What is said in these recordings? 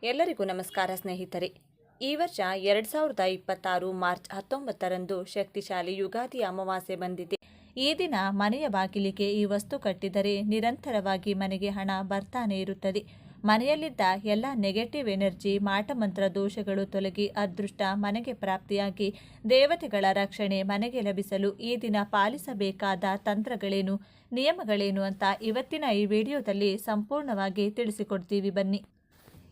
ಎಲ್ಲರಿಗೂ ನಮಸ್ಕಾರ ಸ್ನೇಹಿತರೆ. ಈ ವರ್ಷ 2026 ಮಾರ್ಚ್ 19ರಂದು ಶಕ್ತಿಶಾಲಿ ಯುಗಾದಿ ಅಮಾವಾಸ್ಯೆ ಬಂದಿದೆ. ಈ ದಿನ ಮನೆಯ ಬಾಗಿಲಿಗೆ ಈ ವಸ್ತು ಕಟ್ಟಿದರೆ ನಿರಂತರವಾಗಿ ಮನೆಗೆ ಹಣ ಬರ್ತಾನೆ ಇರುತ್ತದೆ. ಮನೆಯಲ್ಲಿದ್ದ ಎಲ್ಲ ನೆಗೆಟಿವ್ ಎನರ್ಜಿ, ಮಾಟಮಂತ್ರ ದೋಷಗಳು ತೊಲಗಿ ಅದೃಷ್ಟ ಮನೆಗೆ ಪ್ರಾಪ್ತಿಯಾಗಿ ದೇವತೆಗಳ ರಕ್ಷಣೆ ಮನೆಗೆ ಲಭಿಸಲು ಈ ದಿನ ಪಾಲಿಸಬೇಕಾದ ತಂತ್ರಗಳೇನು, ನಿಯಮಗಳೇನು ಅಂತ ಇವತ್ತಿನ ಈ ವಿಡಿಯೋದಲ್ಲಿ ಸಂಪೂರ್ಣವಾಗಿ ತಿಳಿಸಿಕೊಡ್ತೀವಿ ಬನ್ನಿ.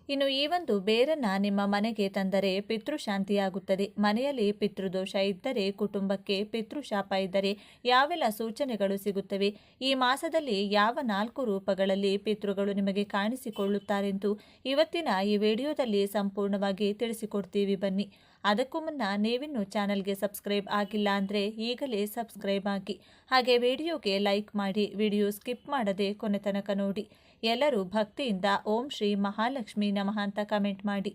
ಇನ್ನು ಈ ಒಂದು ಬೇರನ್ನ ನಿಮ್ಮ ಮನೆಗೆ ತಂದರೆ ಪಿತೃಶಾಂತಿಯಾಗುತ್ತದೆ. ಮನೆಯಲ್ಲಿ ಪಿತೃದೋಷ ಇದ್ದರೆ, ಕುಟುಂಬಕ್ಕೆ ಪಿತೃಶಾಪ ಇದ್ದರೆ ಯಾವೆಲ್ಲ ಸೂಚನೆಗಳು ಸಿಗುತ್ತವೆ, ಈ ಮಾಸದಲ್ಲಿ ಯಾವ 4 ರೂಪಗಳಲ್ಲಿ ಪಿತೃಗಳು ನಿಮಗೆ ಕಾಣಿಸಿಕೊಳ್ಳುತ್ತಾರೆಂದು ಇವತ್ತಿನ ಈ ವಿಡಿಯೋದಲ್ಲಿ ಸಂಪೂರ್ಣವಾಗಿ ತಿಳಿಸಿಕೊಡ್ತೀವಿ ಬನ್ನಿ. ಅದಕ್ಕೂ ಮುನ್ನ ನೀವಿನ್ನೂ ಚಾನಲ್ಗೆ ಸಬ್ಸ್ಕ್ರೈಬ್ ಆಗಿಲ್ಲ ಅಂದರೆ ಈಗಲೇ ಸಬ್ಸ್ಕ್ರೈಬ್ ಆಗಿ, ಹಾಗೆ ವಿಡಿಯೋಗೆ ಲೈಕ್ ಮಾಡಿ, ವಿಡಿಯೋ ಸ್ಕಿಪ್ ಮಾಡದೆ ಕೊನೆ ತನಕ ನೋಡಿ. ಎಲ್ಲರೂ ಭಕ್ತಿಯಿಂದ ಓಂ ಶ್ರೀ ಮಹಾಲಕ್ಷ್ಮಿ ನಮಃ ಅಂತ ಕಮೆಂಟ್ ಮಾಡಿ.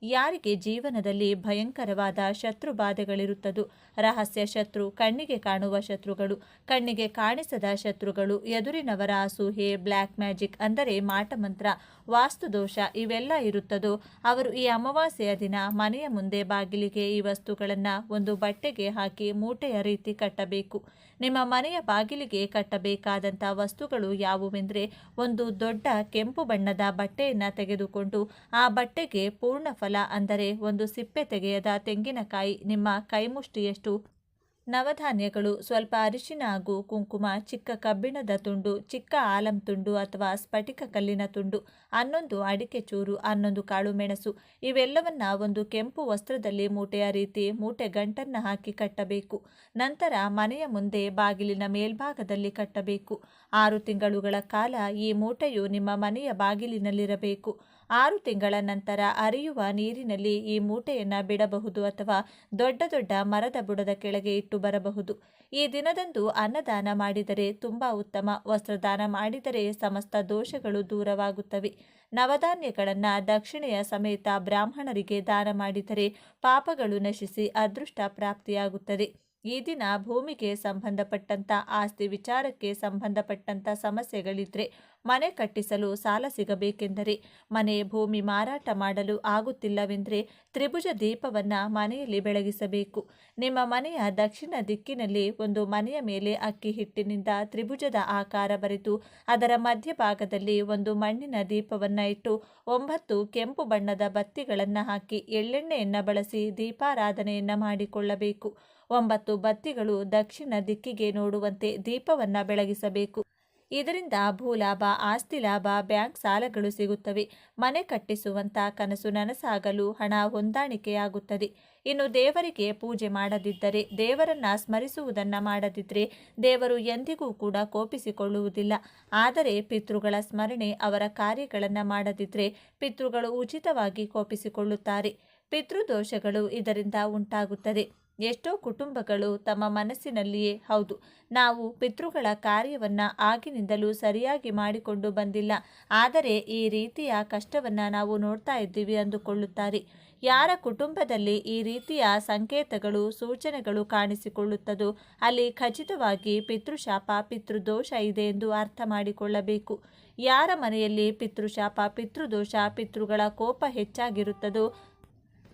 ಯಾರಿಗೆ ಜೀವನದಲ್ಲಿ ಭಯಂಕರವಾದ ಶತ್ರು ಬಾಧೆಗಳಿರುತ್ತದೋ, ರಹಸ್ಯ ಶತ್ರು, ಕಣ್ಣಿಗೆ ಕಾಣುವ ಶತ್ರುಗಳು, ಕಣ್ಣಿಗೆ ಕಾಣಿಸದ ಶತ್ರುಗಳು, ಎದುರಿನವರ ಅಸೂಹೆ, ಬ್ಲ್ಯಾಕ್ ಮ್ಯಾಜಿಕ್ ಅಂದರೆ ಮಾಟಮಂತ್ರ, ವಾಸ್ತುದೋಷ ಇವೆಲ್ಲ ಇರುತ್ತದೋ ಅವರು ಈ ಅಮಾವಾಸ್ಯೆಯ ದಿನ ಮನೆಯ ಮುಂದೆ ಬಾಗಿಲಿಗೆ ಈ ವಸ್ತುಗಳನ್ನು ಒಂದು ಬಟ್ಟೆಗೆ ಹಾಕಿ ಮೂಟೆಯ ರೀತಿ ಕಟ್ಟಬೇಕು. ನಿಮ್ಮ ಮನೆಯ ಬಾಗಿಲಿಗೆ ಕಟ್ಟಬೇಕಾದಂಥ ವಸ್ತುಗಳು ಯಾವುವೆಂದರೆ, ಒಂದು ದೊಡ್ಡ ಕೆಂಪು ಬಣ್ಣದ ಬಟ್ಟೆಯನ್ನು ತೆಗೆದುಕೊಂಡು ಆ ಬಟ್ಟೆಗೆ ಪೂರ್ಣ ಫಲ ಅಂದರೆ ಒಂದು ಸಿಪ್ಪೆ ತೆಗೆಯದ ತೆಂಗಿನಕಾಯಿ, ನಿಮ್ಮ ಕೈಮುಷ್ಟಿಯಷ್ಟು ನವಧಾನ್ಯಗಳು, ಸ್ವಲ್ಪ ಅರಿಶಿನ ಹಾಗೂ ಕುಂಕುಮ, ಚಿಕ್ಕ ಕಬ್ಬಿಣದ ತುಂಡು, ಚಿಕ್ಕ ಆಲಂ ತುಂಡು ಅಥವಾ ಸ್ಫಟಿಕ ಕಲ್ಲಿನ ತುಂಡು, 11 ಅಡಿಕೆ ಚೂರು, 11 ಕಾಳು ಮೆಣಸು ಇವೆಲ್ಲವನ್ನ ಒಂದು ಕೆಂಪು ವಸ್ತ್ರದಲ್ಲಿ ಮೂಟೆಯ ರೀತಿ ಮೂಟೆ ಗಂಟನ್ನು ಹಾಕಿ ಕಟ್ಟಬೇಕು. ನಂತರ ಮನೆಯ ಮುಂದೆ ಬಾಗಿಲಿನ ಮೇಲ್ಭಾಗದಲ್ಲಿ ಕಟ್ಟಬೇಕು. 6 ತಿಂಗಳುಗಳ ಕಾಲ ಈ ಮೂಟೆಯು ನಿಮ್ಮ ಮನೆಯ ಬಾಗಿಲಿನಲ್ಲಿರಬೇಕು. 6 ತಿಂಗಳ ನಂತರ ಹರಿಯುವ ನೀರಿನಲ್ಲಿ ಈ ಮೂಟೆಯನ್ನು ಬಿಡಬಹುದು ಅಥವಾ ದೊಡ್ಡ ದೊಡ್ಡ ಮರದ ಬುಡದ ಕೆಳಗೆ ಇಟ್ಟು ಬರಬಹುದು. ಈ ದಿನದಂದು ಅನ್ನದಾನ ಮಾಡಿದರೆ ತುಂಬ ಉತ್ತಮ. ವಸ್ತ್ರದಾನ ಮಾಡಿದರೆ ಸಮಸ್ತ ದೋಷಗಳು ದೂರವಾಗುತ್ತವೆ. ನವಧಾನ್ಯಗಳನ್ನು ದಕ್ಷಿಣೆಯ ಸಮೇತ ಬ್ರಾಹ್ಮಣರಿಗೆ ದಾನ ಮಾಡಿದರೆ ಪಾಪಗಳು ನಶಿಸಿ ಅದೃಷ್ಟ ಪ್ರಾಪ್ತಿಯಾಗುತ್ತದೆ. ಈ ದಿನ ಭೂಮಿಗೆ ಸಂಬಂಧಪಟ್ಟಂಥ ಆಸ್ತಿ ವಿಚಾರಕ್ಕೆ ಸಂಬಂಧಪಟ್ಟಂಥ ಸಮಸ್ಯೆಗಳಿದ್ರೆ, ಮನೆ ಕಟ್ಟಿಸಲು ಸಾಲ ಸಿಗಬೇಕೆಂದರೆ, ಮನೆ ಭೂಮಿ ಮಾರಾಟ ಮಾಡಲು ಆಗುತ್ತಿಲ್ಲವೆಂದರೆ ತ್ರಿಭುಜ ದೀಪವನ್ನು ಮನೆಯಲ್ಲಿ ಬೆಳಗಿಸಬೇಕು. ನಿಮ್ಮ ಮನೆಯ ದಕ್ಷಿಣ ದಿಕ್ಕಿನಲ್ಲಿ ಒಂದು ಮನೆಯ ಮೇಲೆ ಅಕ್ಕಿ ಹಿಟ್ಟಿನಿಂದ ತ್ರಿಭುಜದ ಆಕಾರ ಬರೆದು ಅದರ ಮಧ್ಯಭಾಗದಲ್ಲಿ ಒಂದು ಮಣ್ಣಿನ ದೀಪವನ್ನು ಇಟ್ಟು 9 ಕೆಂಪು ಬಣ್ಣದ ಬತ್ತಿಗಳನ್ನು ಹಾಕಿ ಎಳ್ಳೆಣ್ಣೆಯನ್ನು ಬಳಸಿ ದೀಪಾರಾಧನೆಯನ್ನು ಮಾಡಿಕೊಳ್ಳಬೇಕು. 9 ಬತ್ತಿಗಳು ದಕ್ಷಿಣ ದಿಕ್ಕಿಗೆ ನೋಡುವಂತೆ ದೀಪವನ್ನು ಬೆಳಗಿಸಬೇಕು. ಇದರಿಂದ ಭೂಲಾಭ, ಆಸ್ತಿ ಲಾಭ, ಬ್ಯಾಂಕ್ ಸಾಲಗಳು ಸಿಗುತ್ತವೆ. ಮನೆ ಕಟ್ಟಿಸುವಂಥ ಕನಸು ನನಸಾಗಲು ಹಣ ಹೊಂದಾಣಿಕೆಯಾಗುತ್ತದೆ. ಇನ್ನು ದೇವರಿಗೆ ಪೂಜೆ ಮಾಡದಿದ್ದರೆ, ದೇವರನ್ನ ಸ್ಮರಿಸುವುದನ್ನು ಮಾಡದಿದ್ದರೆ ದೇವರು ಎಂದಿಗೂ ಕೂಡ ಕೋಪಿಸಿಕೊಳ್ಳುವುದಿಲ್ಲ. ಆದರೆ ಪಿತೃಗಳ ಸ್ಮರಣೆ, ಅವರ ಕಾರ್ಯಗಳನ್ನು ಮಾಡದಿದ್ದರೆ ಪಿತೃಗಳು ಉಚಿತವಾಗಿ ಕೋಪಿಸಿಕೊಳ್ಳುತ್ತಾರೆ. ಪಿತೃದೋಷಗಳು ಇದರಿಂದ ಉಂಟಾಗುತ್ತದೆ. ಎಷ್ಟೋ ಕುಟುಂಬಗಳು ತಮ್ಮ ಮನಸ್ಸಿನಲ್ಲಿಯೇ, ಹೌದು, ನಾವು ಪಿತೃಗಳ ಕಾರ್ಯವನ್ನು ಆಗಿನಿಂದಲೂ ಸರಿಯಾಗಿ ಮಾಡಿಕೊಂಡು ಬಂದಿಲ್ಲ, ಆದರೆ ಈ ರೀತಿಯ ಕಷ್ಟವನ್ನು ನಾವು ನೋಡ್ತಾ ಇದ್ದೀವಿ ಅಂದುಕೊಳ್ಳುತ್ತಾರೆ. ಯಾರ ಕುಟುಂಬದಲ್ಲಿ ಈ ರೀತಿಯ ಸಂಕೇತಗಳು, ಸೂಚನೆಗಳು ಕಾಣಿಸಿಕೊಳ್ಳುತ್ತದೋ ಅಲ್ಲಿ ಖಚಿತವಾಗಿ ಪಿತೃಶಾಪ, ಪಿತೃದೋಷ ಇದೆ ಎಂದು ಅರ್ಥ ಮಾಡಿಕೊಳ್ಳಬೇಕು. ಯಾರ ಮನೆಯಲ್ಲಿ ಪಿತೃಶಾಪ, ಪಿತೃದೋಷ, ಪಿತೃಗಳ ಕೋಪ ಹೆಚ್ಚಾಗಿರುತ್ತದೋ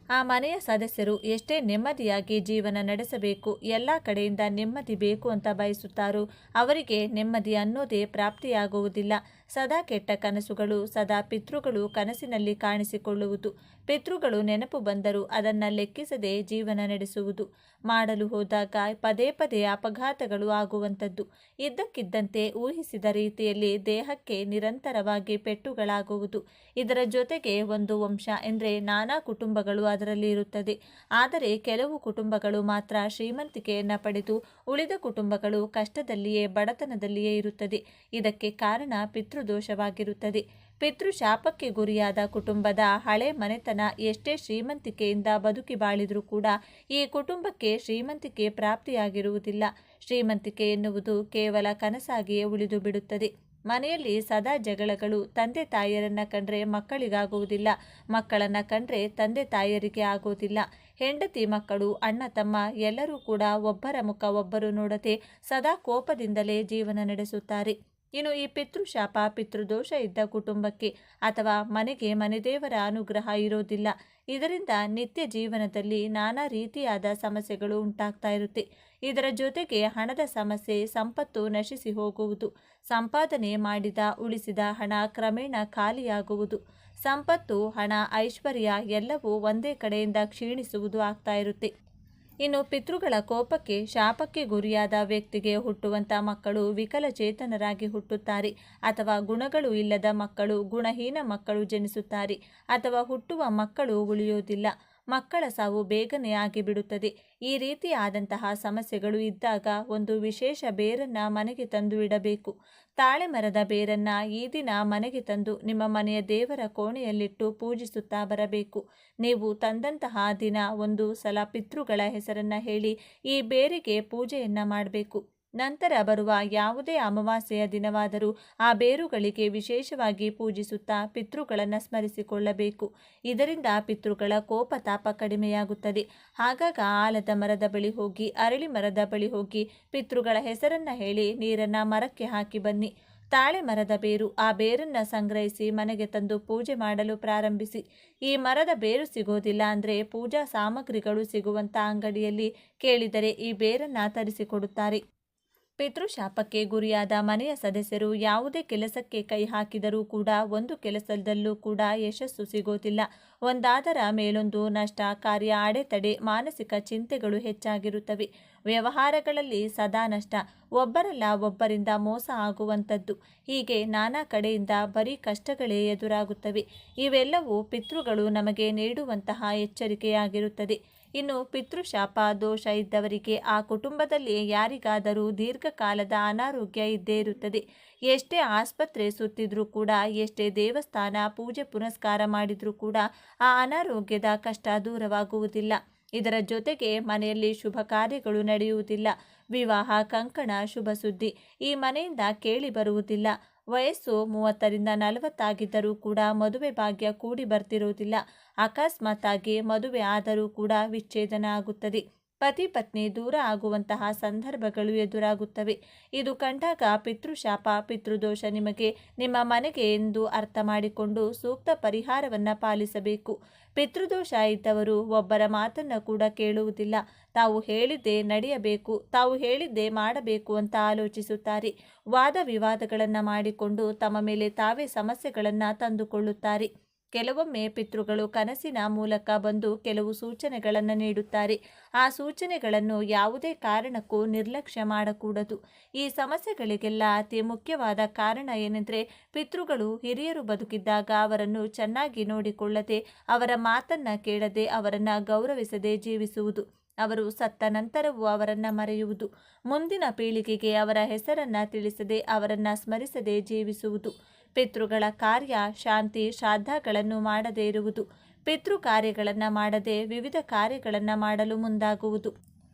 ಆ ಮನೆಯ ಸದಸ್ಯರು ಎಷ್ಟೇ ನೆಮ್ಮದಿಯಾಗಿ ಜೀವನ ನಡೆಸಬೇಕು, ಎಲ್ಲ ಕಡೆಯಿಂದ ನೆಮ್ಮದಿ ಬೇಕು ಅಂತ ಬಯಸುತ್ತಾರೋ ಅವರಿಗೆ ನೆಮ್ಮದಿ ಅನ್ನೋದೇ ಪ್ರಾಪ್ತಿಯಾಗುವುದಿಲ್ಲ. ಸದಾ ಕೆಟ್ಟ ಕನಸುಗಳು, ಸದಾ ಪಿತೃಗಳು ಕನಸಿನಲ್ಲಿ ಕಾಣಿಸಿಕೊಳ್ಳುವುದು, ಪಿತೃಗಳು ನೆನಪು ಬಂದರೂ ಅದನ್ನು ಲೆಕ್ಕಿಸದೆ ಜೀವನ ನಡೆಸುವುದು, ಮಾಡಲು ಹೋದಾಗ ಪದೇ ಪದೇ ಅಪಘಾತಗಳು ಆಗುವಂಥದ್ದು, ಇದ್ದಕ್ಕಿದ್ದಂತೆ ಊಹಿಸಿದ ರೀತಿಯಲ್ಲಿ ದೇಹಕ್ಕೆ ನಿರಂತರವಾಗಿ ಪೆಟ್ಟುಗಳಾಗುವುದು. ಇದರ ಜೊತೆಗೆ ಒಂದು ವಂಶ ಎಂದರೆ ನಾನಾ ಕುಟುಂಬಗಳು ಅದರಲ್ಲಿ ಇರುತ್ತದೆ. ಆದರೆ ಕೆಲವು ಕುಟುಂಬಗಳು ಮಾತ್ರ ಶ್ರೀಮಂತಿಕೆಯನ್ನು ಪಡೆದು ಉಳಿದ ಕುಟುಂಬಗಳು ಕಷ್ಟದಲ್ಲಿಯೇ, ಬಡತನದಲ್ಲಿಯೇ ಇರುತ್ತದೆ. ಇದಕ್ಕೆ ಕಾರಣ ಪಿತೃದೋಷವಾಗಿರುತ್ತದೆ. ಪಿತೃಶಾಪಕ್ಕೆ ಗುರಿಯಾದ ಕುಟುಂಬದ ಹಳೆ ಮನೆತನ ಎಷ್ಟೇ ಶ್ರೀಮಂತಿಕೆಯಿಂದ ಬದುಕಿ ಬಾಳಿದರೂ ಕೂಡ ಈ ಕುಟುಂಬಕ್ಕೆ ಶ್ರೀಮಂತಿಕೆ ಪ್ರಾಪ್ತಿಯಾಗಿರುವುದಿಲ್ಲ. ಶ್ರೀಮಂತಿಕೆ ಎನ್ನುವುದು ಕೇವಲ ಕನಸಾಗಿಯೇ ಉಳಿದು ಬಿಡುತ್ತದೆ. ಮನೆಯಲ್ಲಿ ಸದಾ ಜಗಳಗಳು, ತಂದೆ ತಾಯಿಯರನ್ನ ಕಂಡ್ರೆ ಮಕ್ಕಳಿಗಾಗುವುದಿಲ್ಲ, ಮಕ್ಕಳನ್ನ ಕಂಡ್ರೆ ತಂದೆ ತಾಯಿಯರಿಗೆ ಆಗೋದಿಲ್ಲ. ಹೆಂಡತಿ ಮಕ್ಕಳು, ಅಣ್ಣ ತಮ್ಮ ಎಲ್ಲರೂ ಕೂಡ ಒಬ್ಬರ ಮುಖ ಒಬ್ಬರು ನೋಡದೆ ಸದಾ ಕೋಪದಿಂದಲೇ ಜೀವನ ನಡೆಸುತ್ತಾರೆ. ಇನ್ನು ಈ ಪಿತೃಶಾಪ ಪಿತೃದೋಷ ಇದ್ದ ಕುಟುಂಬಕ್ಕೆ ಅಥವಾ ಮನೆಗೆ ಮನೆದೇವರ ಅನುಗ್ರಹ ಇರೋದಿಲ್ಲ. ಇದರಿಂದ ನಿತ್ಯ ಜೀವನದಲ್ಲಿ ನಾನಾ ರೀತಿಯಾದ ಸಮಸ್ಯೆಗಳು ಉಂಟಾಗ್ತಾ ಇರುತ್ತೆ. ಇದರ ಜೊತೆಗೆ ಹಣದ ಸಮಸ್ಯೆ, ಸಂಪತ್ತು ನಶಿಸಿ ಹೋಗುವುದು, ಸಂಪಾದನೆ ಮಾಡಿದ ಉಳಿಸಿದ ಹಣ ಕ್ರಮೇಣ ಖಾಲಿಯಾಗುವುದು, ಸಂಪತ್ತು, ಹಣ, ಐಶ್ವರ್ಯ ಎಲ್ಲವೂ ಒಂದೇ ಕಡೆಯಿಂದ ಕ್ಷೀಣಿಸುವುದು ಆಗ್ತಾ ಇರುತ್ತೆ. ಇನ್ನು ಪಿತೃಗಳ ಕೋಪಕ್ಕೆ, ಶಾಪಕ್ಕೆ ಗುರಿಯಾದ ವ್ಯಕ್ತಿಗೆ ಹುಟ್ಟುವಂಥ ಮಕ್ಕಳು ವಿಕಲಚೇತನರಾಗಿ ಹುಟ್ಟುತ್ತಾರೆ, ಅಥವಾ ಗುಣಗಳು ಇಲ್ಲದ ಮಕ್ಕಳು, ಗುಣಹೀನ ಮಕ್ಕಳು ಜನಿಸುತ್ತಾರೆ, ಅಥವಾ ಹುಟ್ಟುವ ಮಕ್ಕಳು ಉಳಿಯೋದಿಲ್ಲ. ಮಕ್ಕಳ ಸಾವು ಬೇಗನೆ ಆಗಿಬಿಡುತ್ತದೆ. ಈ ರೀತಿಯಾದಂತಹ ಸಮಸ್ಯೆಗಳು ಇದ್ದಾಗ ಒಂದು ವಿಶೇಷ ಬೇರನ್ನು ಮನೆಗೆ ತಂದು ಇಡಬೇಕು. ತಾಳೆ ಮರದ ಬೇರನ್ನು ಈ ದಿನ ಮನೆಗೆ ತಂದು ನಿಮ್ಮ ಮನೆಯ ದೇವರ ಕೋಣೆಯಲ್ಲಿಟ್ಟು ಪೂಜಿಸುತ್ತಾ ಬರಬೇಕು. ನೀವು ತಂದಂತಹ ದಿನ ಒಂದು ಸಲ ಪಿತೃಗಳ ಹೆಸರನ್ನು ಹೇಳಿ ಈ ಬೇರಿಗೆ ಪೂಜೆಯನ್ನು ಮಾಡಬೇಕು. ನಂತರ ಬರುವ ಯಾವುದೇ ಅಮಾವಾಸ್ಯೆಯ ದಿನವಾದರೂ ಆ ಬೇರುಗಳಿಗೆ ವಿಶೇಷವಾಗಿ ಪೂಜಿಸುತ್ತಾ ಪಿತೃಗಳನ್ನು ಸ್ಮರಿಸಿಕೊಳ್ಳಬೇಕು. ಇದರಿಂದ ಪಿತೃಗಳ ಕೋಪ ತಾಪ ಕಡಿಮೆಯಾಗುತ್ತದೆ. ಆಗಾಗ ಆಲದ ಮರದ ಬಳಿ ಹೋಗಿ, ಅರಳಿ ಮರದ ಬಳಿ ಹೋಗಿ ಪಿತೃಗಳ ಹೆಸರನ್ನು ಹೇಳಿ ನೀರನ್ನು ಮರಕ್ಕೆ ಹಾಕಿ ಬನ್ನಿ. ತಾಳೆ ಮರದ ಬೇರು, ಆ ಬೇರನ್ನು ಸಂಗ್ರಹಿಸಿ ಮನೆಗೆ ತಂದು ಪೂಜೆ ಮಾಡಲು ಪ್ರಾರಂಭಿಸಿ. ಈ ಮರದ ಬೇರು ಸಿಗೋದಿಲ್ಲ ಅಂದರೆ ಪೂಜಾ ಸಾಮಗ್ರಿಗಳು ಸಿಗುವಂಥ ಅಂಗಡಿಯಲ್ಲಿ ಕೇಳಿದರೆ ಈ ಬೇರನ್ನು ತರಿಸಿಕೊಡುತ್ತಾರೆ. ಪಿತೃಶಾಪಕ್ಕೆ ಗುರಿಯಾದ ಮನೆಯ ಸದಸ್ಯರು ಯಾವುದೇ ಕೆಲಸಕ್ಕೆ ಕೈ ಹಾಕಿದರೂ ಕೂಡ ಒಂದು ಕೆಲಸದಲ್ಲೂ ಕೂಡ ಯಶಸ್ಸು ಸಿಗೋದಿಲ್ಲ. ಒಂದಾದರ ಮೇಲೊಂದು ನಷ್ಟ, ಕಾರ್ಯ ಅಡೆತಡೆ, ಮಾನಸಿಕ ಚಿಂತೆಗಳು ಹೆಚ್ಚಾಗಿರುತ್ತವೆ. ವ್ಯವಹಾರಗಳಲ್ಲಿ ಸದಾ ನಷ್ಟ, ಒಬ್ಬರಲ್ಲ ಒಬ್ಬರಿಂದ ಮೋಸ ಆಗುವಂಥದ್ದು, ಹೀಗೆ ನಾನಾ ಕಡೆಯಿಂದ ಬರೀ ಕಷ್ಟಗಳೇ ಎದುರಾಗುತ್ತವೆ. ಇವೆಲ್ಲವೂ ಪಿತೃಗಳು ನಮಗೆ ನೀಡುವಂತಹ ಎಚ್ಚರಿಕೆಯಾಗಿರುತ್ತದೆ. ಇನ್ನು ಪಿತೃಶಾಪ ದೋಷ ಇದ್ದವರಿಗೆ ಆ ಕುಟುಂಬದಲ್ಲಿ ಯಾರಿಗಾದರೂ ದೀರ್ಘಕಾಲದ ಅನಾರೋಗ್ಯ ಇದ್ದೇ ಇರುತ್ತದೆ. ಎಷ್ಟೇ ಆಸ್ಪತ್ರೆ ಸುತ್ತಿದ್ರೂ ಕೂಡ, ಎಷ್ಟೇ ದೇವಸ್ಥಾನ ಪೂಜೆ ಪುನಸ್ಕಾರ ಮಾಡಿದ್ರೂ ಕೂಡ ಆ ಅನಾರೋಗ್ಯದ ಕಷ್ಟ ದೂರವಾಗುವುದಿಲ್ಲ. ಇದರ ಜೊತೆಗೆ ಮನೆಯಲ್ಲಿ ಶುಭ ಕಾರ್ಯಗಳು ನಡೆಯುವುದಿಲ್ಲ. ವಿವಾಹ, ಕಂಕಣ, ಶುಭ ಸುದ್ದಿ ಈ ಮನೆಯಿಂದ ಕೇಳಿ ಬರುವುದಿಲ್ಲ. ವಯಸ್ಸು 30ರಿಂದ 40 ಆಗಿದ್ದರೂ ಕೂಡ ಮದುವೆ ಭಾಗ್ಯ ಕೂಡಿ ಬರ್ತಿರುವುದಿಲ್ಲ. ಅಕಸ್ಮಾತ್ತಾಗಿ ಮದುವೆ ಆದರೂ ಕೂಡ ವಿಚ್ಛೇದನ ಆಗುತ್ತದೆ. ಪತಿ ಪತ್ನಿ ದೂರ ಆಗುವಂತಹ ಸಂದರ್ಭಗಳು ಎದುರಾಗುತ್ತವೆ. ಇದು ಕಂಡಾಗ ಪಿತೃಶಾಪ ಪಿತೃದೋಷ ನಿಮಗೆ ನಿಮ್ಮ ಮನೆಗೆ ಎಂದು ಅರ್ಥ ಮಾಡಿಕೊಂಡು ಸೂಕ್ತ ಪರಿಹಾರವನ್ನು ಪಾಲಿಸಬೇಕು. ಪಿತೃದೋಷ ಇದ್ದವರು ಒಬ್ಬರ ಮಾತನ್ನು ಕೂಡ ಕೇಳುವುದಿಲ್ಲ. ತಾವು ಹೇಳಿದ್ದೇ ನಡೆಯಬೇಕು, ತಾವು ಹೇಳಿದ್ದೇ ಮಾಡಬೇಕು ಅಂತ ಆಲೋಚಿಸುತ್ತಾರೆ. ವಾದ ವಿವಾದಗಳನ್ನು ಮಾಡಿಕೊಂಡು ತಮ್ಮ ಮೇಲೆ ತಾವೇ ಸಮಸ್ಯೆಗಳನ್ನು ತಂದುಕೊಳ್ಳುತ್ತಾರೆ. ಕೆಲವೊಮ್ಮೆ ಪಿತೃಗಳು ಕನಸಿನ ಮೂಲಕ ಬಂದು ಕೆಲವು ಸೂಚನೆಗಳನ್ನು ನೀಡುತ್ತಾರೆ. ಆ ಸೂಚನೆಗಳನ್ನು ಯಾವುದೇ ಕಾರಣಕ್ಕೂ ನಿರ್ಲಕ್ಷ್ಯ ಮಾಡಕೂಡದು. ಈ ಸಮಸ್ಯೆಗಳಿಗೆಲ್ಲ ಅತಿ ಮುಖ್ಯವಾದ ಕಾರಣ ಏನೆಂದರೆ, ಪಿತೃಗಳು ಹಿರಿಯರು ಬದುಕಿದ್ದಾಗ ಅವರನ್ನು ಚೆನ್ನಾಗಿ ನೋಡಿಕೊಳ್ಳದೆ, ಅವರ ಮಾತನ್ನು ಕೇಳದೆ, ಅವರನ್ನು ಗೌರವಿಸದೆ ಜೀವಿಸುವುದು, ಅವರು ಸತ್ತ ನಂತರವೂ ಅವರನ್ನು ಮರೆಯುವುದು, ಮುಂದಿನ ಪೀಳಿಗೆಗೆ ಅವರ ಹೆಸರನ್ನು ತಿಳಿಸದೆ, ಅವರನ್ನು ಸ್ಮರಿಸದೆ ಜೀವಿಸುವುದು, ಪಿತೃಗಳ ಕಾರ್ಯ, ಶಾಂತಿ, ಶ್ರಾದ್ದಗಳನ್ನು ಮಾಡದೇ ಇರುವುದು, ಪಿತೃ ಕಾರ್ಯಗಳನ್ನು ಮಾಡದೆ ವಿವಿಧ ಕಾರ್ಯಗಳನ್ನು ಮಾಡಲು ಮುಂದಾಗುವುದು.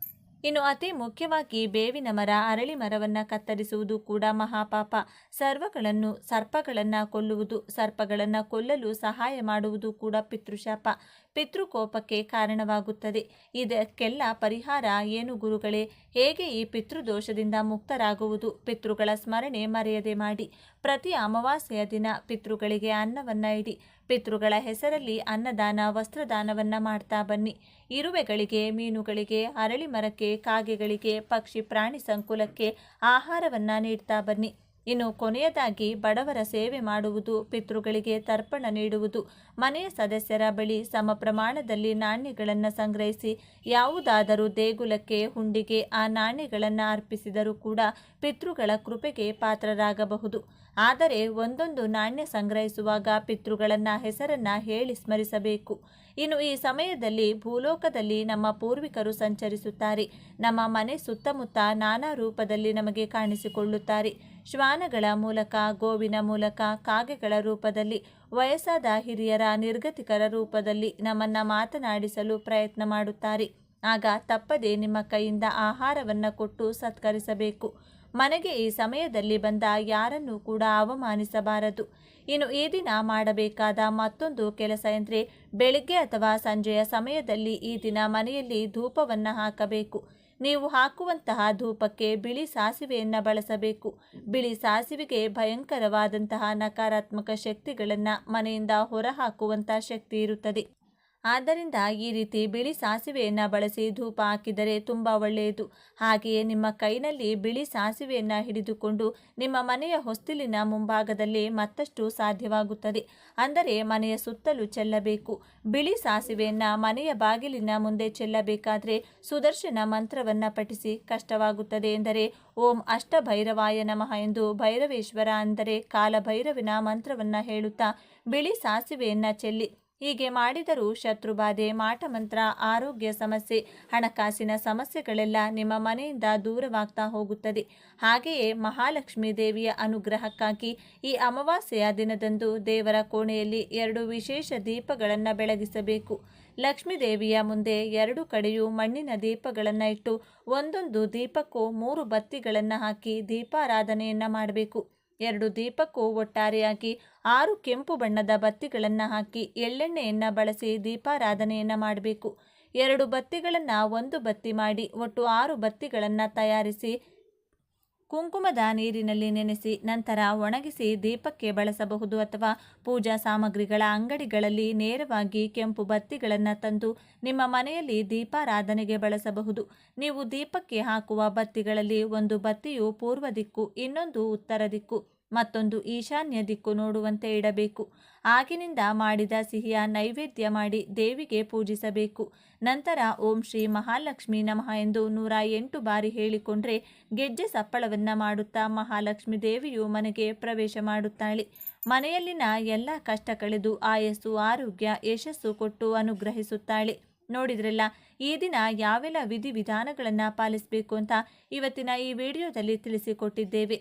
ಇನ್ನು ಅತಿ ಮುಖ್ಯವಾಗಿ ಬೇವಿನ ಮರ, ಅರಳಿ ಮರವನ್ನು ಕತ್ತರಿಸುವುದು ಕೂಡ ಮಹಾಪಾಪ. ಸರ್ಪಗಳನ್ನು ಕೊಲ್ಲುವುದು, ಸರ್ಪಗಳನ್ನು ಕೊಲ್ಲಲು ಸಹಾಯ ಮಾಡುವುದು ಕೂಡ ಪಿತೃಶಾಪ, ಪಿತೃಕೋಪಕ್ಕೆ ಕಾರಣವಾಗುತ್ತದೆ. ಇದಕ್ಕೆಲ್ಲ ಪರಿಹಾರ ಏನು ಗುರುಗಳೇ? ಹೇಗೆ ಈ ಪಿತೃದೋಷದಿಂದ ಮುಕ್ತರಾಗುವುದು? ಪಿತೃಗಳ ಸ್ಮರಣೆ ಮರೆಯದೆ ಮಾಡಿ. ಪ್ರತಿ ಅಮಾವಾಸ್ಯೆಯ ದಿನ ಪಿತೃಗಳಿಗೆ ಅನ್ನವನ್ನು ಇಡಿ. ಪಿತೃಗಳ ಹೆಸರಲ್ಲಿ ಅನ್ನದಾನ, ವಸ್ತ್ರದಾನವನ್ನು ಮಾಡ್ತಾ ಬನ್ನಿ. ಇರುವೆಗಳಿಗೆ, ಮೀನುಗಳಿಗೆ, ಅರಳಿ ಮರಕ್ಕೆ, ಕಾಗೆಗಳಿಗೆ, ಪಕ್ಷಿ ಪ್ರಾಣಿ ಸಂಕುಲಕ್ಕೆ ಆಹಾರವನ್ನು ನೀಡ್ತಾ ಬನ್ನಿ. ಇನ್ನು ಕೊನೆಯದಾಗಿ ಬಡವರ ಸೇವೆ ಮಾಡುವುದು, ಪಿತೃಗಳಿಗೆ ತರ್ಪಣ ನೀಡುವುದು, ಮನೆಯ ಸದಸ್ಯರ ಬಳಿ ಸಮ ಪ್ರಮಾಣದಲ್ಲಿ ನಾಣ್ಯಗಳನ್ನು ಸಂಗ್ರಹಿಸಿ ಯಾವುದಾದರೂ ದೇಗುಲಕ್ಕೆ, ಹುಂಡಿಗೆ ಆ ನಾಣ್ಯಗಳನ್ನು ಅರ್ಪಿಸಿದರೂ ಕೂಡ ಪಿತೃಗಳ ಕೃಪೆಗೆ ಪಾತ್ರರಾಗಬಹುದು. ಆದರೆ ಒಂದೊಂದು ನಾಣ್ಯ ಸಂಗ್ರಹಿಸುವಾಗ ಪಿತೃಗಳನ್ನು ಹೆಸರನ್ನು ಹೇಳಿ ಸ್ಮರಿಸಬೇಕು. ಇನ್ನು ಈ ಸಮಯದಲ್ಲಿ ಭೂಲೋಕದಲ್ಲಿ ನಮ್ಮ ಪೂರ್ವಿಕರು ಸಂಚರಿಸುತ್ತಾರೆ. ನಮ್ಮ ಮನೆ ಸುತ್ತಮುತ್ತ ನಾನಾ ರೂಪದಲ್ಲಿ ನಮಗೆ ಕಾಣಿಸಿಕೊಳ್ಳುತ್ತಾರೆ. ಶ್ವಾನಗಳ ಮೂಲಕ, ಗೋವಿನ ಮೂಲಕ, ಕಾಗೆಗಳ ರೂಪದಲ್ಲಿ, ವಯಸ್ಸಾದ ಹಿರಿಯರ ನಿರ್ಗತಿಕರ ರೂಪದಲ್ಲಿ ನಮ್ಮನ್ನು ಮಾತನಾಡಿಸಲು ಪ್ರಯತ್ನ ಮಾಡುತ್ತಾರೆ. ಆಗ ತಪ್ಪದೆ ನಿಮ್ಮ ಕೈಯಿಂದ ಆಹಾರವನ್ನು ಕೊಟ್ಟು ಸತ್ಕರಿಸಬೇಕು. ಮನೆಗೆ ಈ ಸಮಯದಲ್ಲಿ ಬಂದ ಯಾರನ್ನೂ ಕೂಡ ಅವಮಾನಿಸಬಾರದು. ಇನ್ನು ಈ ದಿನ ಮಾಡಬೇಕಾದ ಮತ್ತೊಂದು ಕೆಲಸ ಎಂದರೆ, ಬೆಳಿಗ್ಗೆ ಅಥವಾ ಸಂಜೆಯ ಸಮಯದಲ್ಲಿ ಈ ದಿನ ಮನೆಯಲ್ಲಿ ಧೂಪವನ್ನು ಹಾಕಬೇಕು. ನೀವು ಹಾಕುವಂತಹ ಧೂಪಕ್ಕೆ ಬಿಳಿ ಸಾಸಿವೆಯನ್ನು ಬಳಸಬೇಕು. ಬಿಳಿ ಸಾಸಿವೆಗೆ ಭಯಂಕರವಾದಂತಹ ನಕಾರಾತ್ಮಕ ಶಕ್ತಿಗಳನ್ನು ಮನೆಯಿಂದ ಹೊರಹಾಕುವಂಥ ಶಕ್ತಿ ಇರುತ್ತದೆ. ಆದ್ದರಿಂದ ಈ ರೀತಿ ಬಿಳಿ ಸಾಸಿವೆಯನ್ನು ಬಳಸಿ ಧೂಪ ಹಾಕಿದರೆ ತುಂಬ ಒಳ್ಳೆಯದು. ಹಾಗೆಯೇ ನಿಮ್ಮ ಕೈನಲ್ಲಿ ಬಿಳಿ ಸಾಸಿವೆಯನ್ನು ಹಿಡಿದುಕೊಂಡು ನಿಮ್ಮ ಮನೆಯ ಹೊಸ್ತಿಲಿನ ಮುಂಭಾಗದಲ್ಲಿ ಮತ್ತಷ್ಟು ಸಾಧ್ಯವಾಗುತ್ತದೆ. ಅಂದರೆ ಮನೆಯ ಸುತ್ತಲೂ ಚೆಲ್ಲಬೇಕು. ಬಿಳಿ ಸಾಸಿವೆಯನ್ನು ಮನೆಯ ಬಾಗಿಲಿನ ಮುಂದೆ ಚೆಲ್ಲಬೇಕಾದರೆ ಸುದರ್ಶನ ಮಂತ್ರವನ್ನು ಪಠಿಸಿ. ಕಷ್ಟವಾಗುತ್ತದೆ ಎಂದರೆ ಓಂ ಅಷ್ಟಭೈರವಾಯ ನಮಃ ಎಂದು ಭೈರವೇಶ್ವರ ಅಂದರೆ ಕಾಲಭೈರವಿನ ಮಂತ್ರವನ್ನು ಹೇಳುತ್ತಾ ಬಿಳಿ ಸಾಸಿವೆಯನ್ನು ಚೆಲ್ಲಿ. ಹೀಗೆ ಮಾಡಿದರೂ ಶತ್ರುಬಾಧೆ, ಮಾಟಮಂತ್ರ, ಆರೋಗ್ಯ ಸಮಸ್ಯೆ, ಹಣಕಾಸಿನ ಸಮಸ್ಯೆಗಳೆಲ್ಲ ನಿಮ್ಮ ಮನೆಯಿಂದ ದೂರವಾಗ್ತಾ ಹೋಗುತ್ತದೆ. ಹಾಗೆಯೇ ಮಹಾಲಕ್ಷ್ಮೀ ದೇವಿಯ ಅನುಗ್ರಹಕ್ಕಾಗಿ ಈ ಅಮಾವಾಸ್ಯೆಯ ದಿನದಂದು ದೇವರ ಕೋಣೆಯಲ್ಲಿ 2 ವಿಶೇಷ ದೀಪಗಳನ್ನು ಬೆಳಗಿಸಬೇಕು. ಲಕ್ಷ್ಮೀ ದೇವಿಯ ಮುಂದೆ 2 ಕಡೆಯೂ ಮಣ್ಣಿನ ದೀಪಗಳನ್ನು ಇಟ್ಟು ಒಂದೊಂದು ದೀಪಕ್ಕೂ 3 ಬತ್ತಿಗಳನ್ನು ಹಾಕಿ ದೀಪಾರಾಧನೆಯನ್ನು ಮಾಡಬೇಕು. 2 ದೀಪಕ್ಕೂ ಒಟ್ಟಾರೆಯಾಗಿ 6 ಕೆಂಪು ಬಣ್ಣದ ಬತ್ತಿಗಳನ್ನು ಹಾಕಿ ಎಳ್ಳೆಣ್ಣೆಯನ್ನು ಬಳಸಿ ದೀಪಾರಾಧನೆಯನ್ನು ಮಾಡಬೇಕು. 2 ಬತ್ತಿಗಳನ್ನು 1 ಬತ್ತಿ ಮಾಡಿ ಒಟ್ಟು 6 ಬತ್ತಿಗಳನ್ನು ತಯಾರಿಸಿ ಕುಂಕುಮದ ನೀರಿನಲ್ಲಿ ನೆನೆಸಿ ನಂತರ ಒಣಗಿಸಿ ದೀಪಕ್ಕೆ ಬಳಸಬಹುದು. ಅಥವಾ ಪೂಜಾ ಸಾಮಗ್ರಿಗಳ ಅಂಗಡಿಗಳಲ್ಲಿ ನೇರವಾಗಿ ಕೆಂಪು ಬತ್ತಿಗಳನ್ನು ತಂದು ನಿಮ್ಮ ಮನೆಯಲ್ಲಿ ದೀಪಾರಾಧನೆಗೆ ಬಳಸಬಹುದು. ನೀವು ದೀಪಕ್ಕೆ ಹಾಕುವ ಬತ್ತಿಗಳಲ್ಲಿ ಒಂದು ಬತ್ತಿಯು ಪೂರ್ವ ದಿಕ್ಕು, ಇನ್ನೊಂದು ಉತ್ತರ ದಿಕ್ಕು, ಮತ್ತೊಂದು ಈಶಾನ್ಯ ದಿಕ್ಕು ನೋಡುವಂತೆ ಇಡಬೇಕು. ಆಗಿನಿಂದ ಮಾಡಿದ ಸಿಹಿಯ ನೈವೇದ್ಯ ಮಾಡಿ ದೇವಿಗೆ ಪೂಜಿಸಬೇಕು. ನಂತರ ಓಂ ಶ್ರೀ ಮಹಾಲಕ್ಷ್ಮೀ ನಮಃ ಎಂದು 108 ಬಾರಿ ಹೇಳಿಕೊಂಡ್ರೆ ಗೆಜ್ಜೆ ಸಪ್ಪಳವನ್ನು ಮಾಡುತ್ತಾ ಮಹಾಲಕ್ಷ್ಮೀ ದೇವಿಯು ಮನೆಗೆ ಪ್ರವೇಶ ಮಾಡುತ್ತಾಳೆ. ಮನೆಯಲ್ಲಿನ ಎಲ್ಲ ಕಷ್ಟ ಕಳೆದು ಆಯಸ್ಸು, ಆರೋಗ್ಯ, ಯಶಸ್ಸು ಕೊಟ್ಟು ಅನುಗ್ರಹಿಸುತ್ತಾಳೆ. ನೋಡಿದ್ರಲ್ಲ, ಈ ದಿನ ಯಾವೆಲ್ಲ ವಿಧಿವಿಧಾನಗಳನ್ನು ಪಾಲಿಸಬೇಕು ಅಂತ ಇವತ್ತಿನ ಈ ವಿಡಿಯೋದಲ್ಲಿ ತಿಳಿಸಿಕೊಟ್ಟಿದ್ದೇವೆ.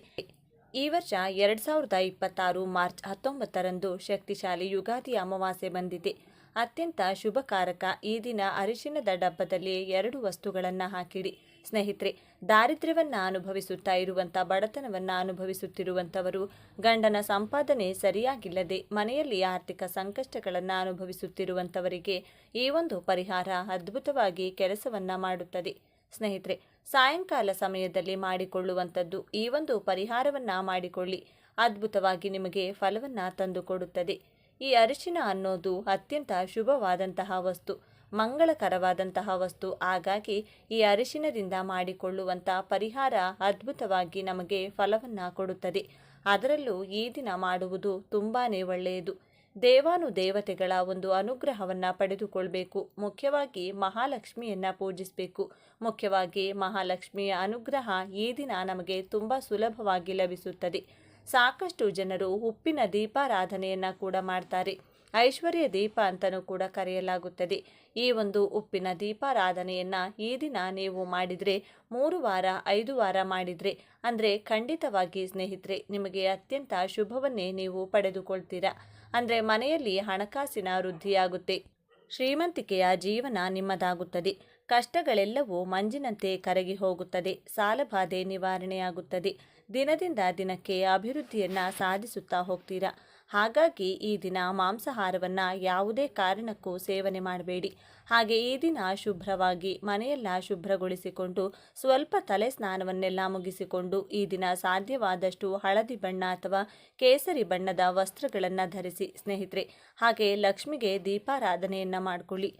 ಈ ವರ್ಷ 2026 ಮಾರ್ಚ್ 19ರಂದು ಶಕ್ತಿಶಾಲಿ ಯುಗಾದಿ ಅಮಾವಾಸ್ಯೆ ಬಂದಿದೆ. ಅತ್ಯಂತ ಶುಭಕಾರಕ ಈ ದಿನ ಅರಿಶಿಣದ ಡಬ್ಬದಲ್ಲಿ 2 ವಸ್ತುಗಳನ್ನು ಹಾಕಿಡಿ. ಸ್ನೇಹಿತರೆ, ದಾರಿದ್ರ್ಯವನ್ನು ಅನುಭವಿಸುತ್ತಾ ಇರುವಂಥ, ಬಡತನವನ್ನು ಅನುಭವಿಸುತ್ತಿರುವಂಥವರು, ಗಂಡನ ಸಂಪಾದನೆ ಸರಿಯಾಗಿಲ್ಲದೆ ಮನೆಯಲ್ಲಿ ಆರ್ಥಿಕ ಸಂಕಷ್ಟಗಳನ್ನು ಅನುಭವಿಸುತ್ತಿರುವಂಥವರಿಗೆ ಈ ಒಂದು ಪರಿಹಾರ ಅದ್ಭುತವಾಗಿ ಕೆಲಸವನ್ನು ಮಾಡುತ್ತದೆ. ಸ್ನೇಹಿತರೆ, ಸಾಯಂಕಾಲ ಸಮಯದಲ್ಲಿ ಮಾಡಿಕೊಳ್ಳುವಂಥದ್ದು ಈ ಒಂದು ಪರಿಹಾರವನ್ನು ಮಾಡಿಕೊಳ್ಳಿ. ಅದ್ಭುತವಾಗಿ ನಿಮಗೆ ಫಲವನ್ನು ತಂದುಕೊಡುತ್ತದೆ. ಈ ಅರಿಶಿನ ಅನ್ನೋದು ಅತ್ಯಂತ ಶುಭವಾದಂತಹ ವಸ್ತು, ಮಂಗಳಕರವಾದಂತಹ ವಸ್ತು. ಹಾಗಾಗಿ ಈ ಅರಿಶಿನದಿಂದ ಮಾಡಿಕೊಳ್ಳುವಂಥ ಪರಿಹಾರ ಅದ್ಭುತವಾಗಿ ನಮಗೆ ಫಲವನ್ನು ಕೊಡುತ್ತದೆ. ಅದರಲ್ಲೂ ಈ ದಿನ ಮಾಡುವುದು ತುಂಬಾ ಒಳ್ಳೆಯದು. ದೇವಾನುದೇವತೆಗಳ ಒಂದು ಅನುಗ್ರಹವನ್ನು ಪಡೆದುಕೊಳ್ಬೇಕು. ಮುಖ್ಯವಾಗಿ ಮಹಾಲಕ್ಷ್ಮಿಯನ್ನು ಪೂಜಿಸಬೇಕು. ಮುಖ್ಯವಾಗಿ ಮಹಾಲಕ್ಷ್ಮಿಯ ಅನುಗ್ರಹ ಈ ದಿನ ನಮಗೆ ತುಂಬ ಸುಲಭವಾಗಿ ಲಭಿಸುತ್ತದೆ. ಸಾಕಷ್ಟು ಜನರು ಉಪ್ಪಿನ ದೀಪಾರಾಧನೆಯನ್ನು ಕೂಡ ಮಾಡ್ತಾರೆ. ಐಶ್ವರ್ಯ ದೀಪ ಅಂತಲೂ ಕೂಡ ಕರೆಯಲಾಗುತ್ತದೆ. ಈ ಒಂದು ಉಪ್ಪಿನ ದೀಪಾರಾಧನೆಯನ್ನು ಈ ದಿನ ನೀವು ಮಾಡಿದರೆ 3 ವಾರ 5 ವಾರ ಮಾಡಿದರೆ ಅಂದರೆ ಖಂಡಿತವಾಗಿ ಸ್ನೇಹಿತರೆ ನಿಮಗೆ ಅತ್ಯಂತ ಶುಭವನ್ನೇ ನೀವು ಪಡೆದುಕೊಳ್ತೀರಾ. ಅಂದರೆ ಮನೆಯಲ್ಲಿ ಹಣಕಾಸಿನ ವೃದ್ಧಿಯಾಗುತ್ತೆ, ಶ್ರೀಮಂತಿಕೆಯ ಜೀವನ ನಿಮ್ಮದಾಗುತ್ತದೆ. ಕಷ್ಟಗಳೆಲ್ಲವೂ ಮಂಜಿನಂತೆ ಕರಗಿ ಹೋಗುತ್ತದೆ. ಸಾಲಬಾಧೆ ನಿವಾರಣೆಯಾಗುತ್ತದೆ. ದಿನದಿಂದ ದಿನಕ್ಕೆ ಅಭಿವೃದ್ಧಿಯನ್ನು ಸಾಧಿಸುತ್ತಾ ಹೋಗ್ತೀರಾ. ಹಾಗಾಗಿ ಈ ದಿನ ಮಾಂಸಾಹಾರವನ್ನು ಯಾವುದೇ ಕಾರಣಕ್ಕೂ ಸೇವನೆ ಮಾಡಬೇಡಿ. ಹಾಗೆ ಈ ದಿನ ಶುಭ್ರವಾಗಿ ಮನೆಯೆಲ್ಲ ಶುಭ್ರಗೊಳಿಸಿಕೊಂಡು ಸ್ವಲ್ಪ ತಲೆ ಸ್ನಾನವನ್ನೆಲ್ಲ ಮುಗಿಸಿಕೊಂಡು ಈ ದಿನ ಸಾಧ್ಯವಾದಷ್ಟು ಹಳದಿ ಬಣ್ಣ ಅಥವಾ ಕೇಸರಿ ಬಣ್ಣದ ವಸ್ತ್ರಗಳನ್ನು ಧರಿಸಿ ಸ್ನೇಹಿತರೆ. ಹಾಗೆ ಲಕ್ಷ್ಮಿಗೆ ದೀಪಾರಾಧನೆಯನ್ನು ಮಾಡಿಕೊಳ್ಳಿ.